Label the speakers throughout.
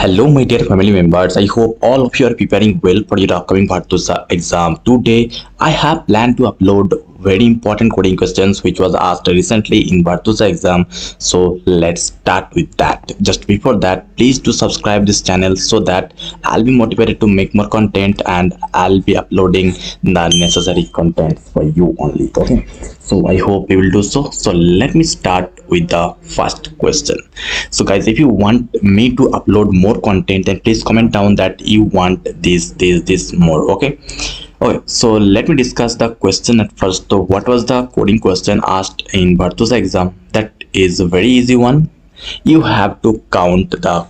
Speaker 1: Hello, my dear family members. I hope all of you are preparing well for your upcoming Virtusa exam. Today, I have planned to upload very important coding questions which was asked recently in Virtusa exam. So let's start with that. Just before that, please do subscribe this channel so that I'll be motivated to make more content and I'll be uploading the necessary content for you only. Okay. So I hope you will do so. So let me start with the first question. So guys, if you want me to upload more content, then please comment down that you want this more. Okay. So let me discuss the question at first. So what was the coding question asked in Virtusa exam? That is a very easy one. You have to count the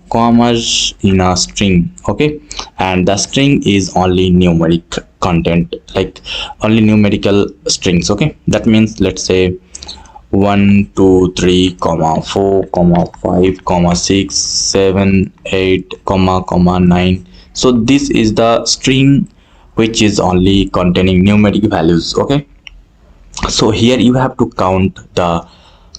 Speaker 1: commas in a string. Okay, and the string is only numeric content, like only numerical strings. Okay, that means let's say 1 2 3 comma 4 comma 5 comma 6 7 8 comma 9. So this is the string which is only containing numeric values. Okay, so here you have to count the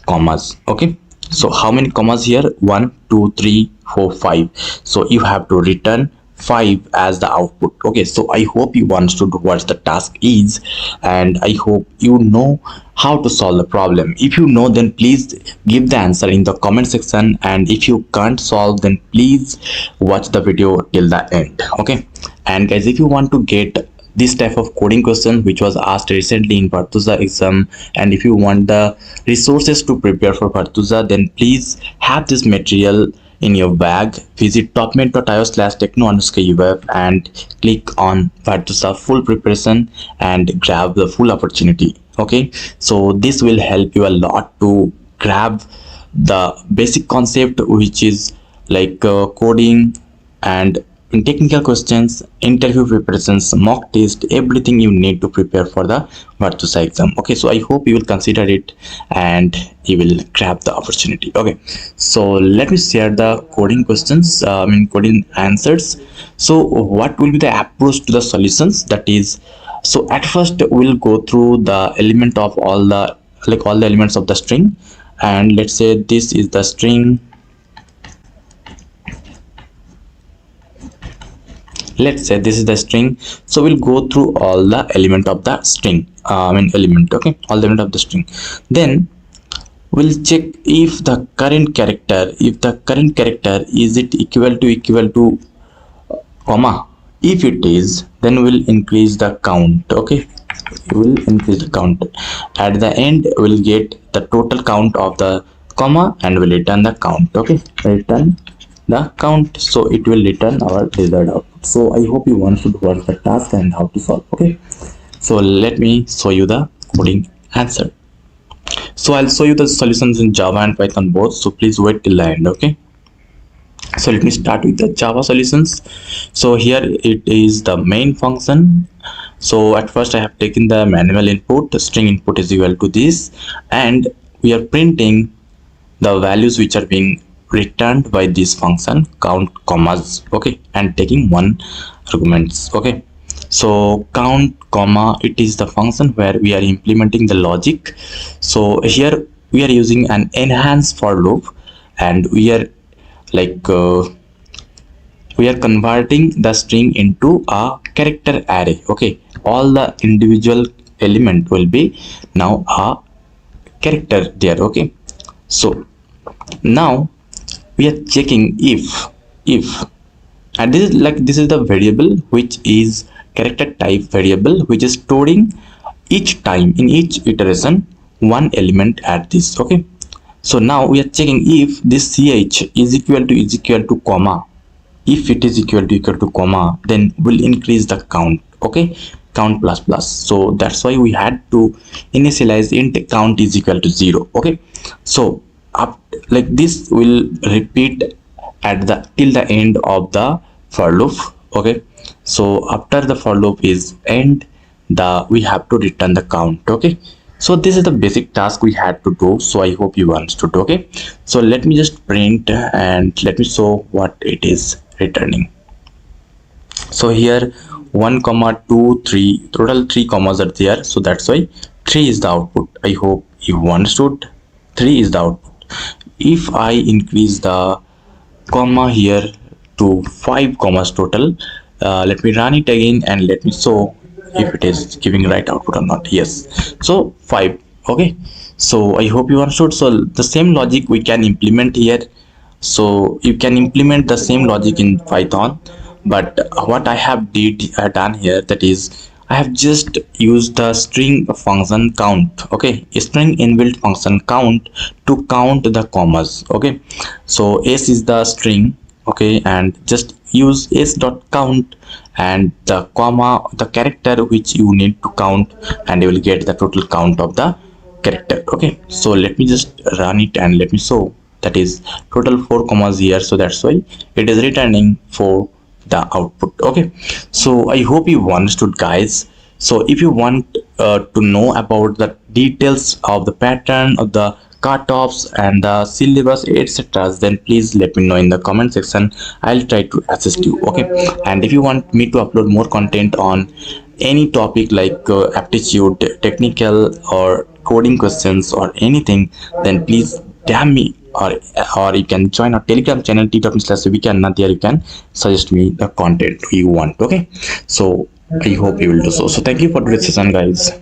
Speaker 1: commas. Okay, so how many commas here? 1 2 3 4 5. So you have to return 5 as the output. Okay, so I hope you understood what the task is, and I hope you know how to solve the problem. If you know, then please give the answer in the comment section, and if you can't solve, then please watch the video till the end. Okay, and guys, if you want to get this type of coding question which was asked recently in Virtusa exam, and if you want the resources to prepare for Virtusa, then please have this material in your bag. Visit topmate.io/techno_uf and click on Virtusa full preparation and grab the full opportunity. Okay, so this will help you a lot to grab the basic concept, which is like coding and in technical questions, interview preparations, mock test, everything you need to prepare for the Virtusa exam. Okay, so I hope you will consider it and you will grab the opportunity. Okay, so let me share the coding questions, coding answers. So what will be the approach to the solutions? That is, so at first we'll go through the element of all the elements of the string, and let's say this is the string. Let's say this is the string, so we'll go through all the element of the string, element. Okay, all the element of the string. Then we'll check if the current character is it equal to comma. If it is, then we'll increase the count. Okay, we'll increase the count. At the end we'll get the total count of the comma and we'll return the count. Okay, return the count, so it will return our desired output. So I hope you understood what the task and how to solve. Okay, so let me show you the coding answer. So I'll show you the solutions in Java and Python both, so please wait till the end. Okay, so let me start with the Java solutions. So here it is the main function. So at first I have taken the manual input. The string input is equal to this, and we are printing the values which are being returned by this function, count commas. Okay, and taking one arguments. Okay, so count comma, it is the function where we are implementing the logic. So here we are using an enhanced for loop, and we are converting the string into a character array. Okay, all the individual element will be now a character there. Okay, so now we are checking if and this is the variable which is character type variable, which is storing each time in each iteration one element at this. Okay, so now we are checking if this ch is equal to comma. If it is equal to comma, then we'll increase the count. Okay, count plus. So that's why we had to initialize int count is equal to 0. Okay, so up like this will repeat at the till the end of the for loop. Okay, so after the for loop is end, we have to return the count. Okay, so this is the basic task we had to do. So I hope you understood. Okay, so let me just print and let me show what it is returning. So here 1 comma 2 3, total 3 commas are there, so that's why 3 is the output. I hope you understood. 3 is the output. if I increase the comma here to 5 commas total, let me run it again and let me show if it is giving right output or not. Yes, so 5. Okay, so I hope you understood. So the same logic we can implement here. So you can implement the same logic in Python, but what I have done here, that is I have just used the string function count. Okay, a string inbuilt function count to count the commas. Okay, so s is the string. Okay, and just use s dot count and the comma, the character which you need to count, and you will get the total count of the character. Okay, so let me just run it and let me show. That is total 4 commas here, so that's why it is returning for the output. Okay, so I hope you understood, guys. So if you want to know about the details of the pattern of the cutoffs and the syllabus, etc., then please let me know in the comment section. I'll try to assist you. Okay, and if you want me to upload more content on any topic like aptitude, technical or coding questions or anything, then please DM me, or you can join our Telegram channel t.me/weekend. There you can suggest me the content you want. Okay, so I hope you will do so. So thank you for today's session, guys.